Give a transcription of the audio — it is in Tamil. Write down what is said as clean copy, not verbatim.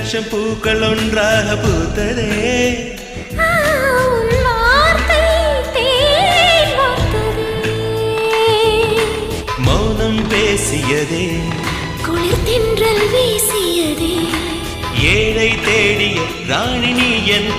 லட்சம் பூக்கள் ஒன்றாக பூத்ததே. மௌனம் பேசியதே, குளிர் தென்றல் வீசியதே. ஏழை தேடிய ராணி நீ என்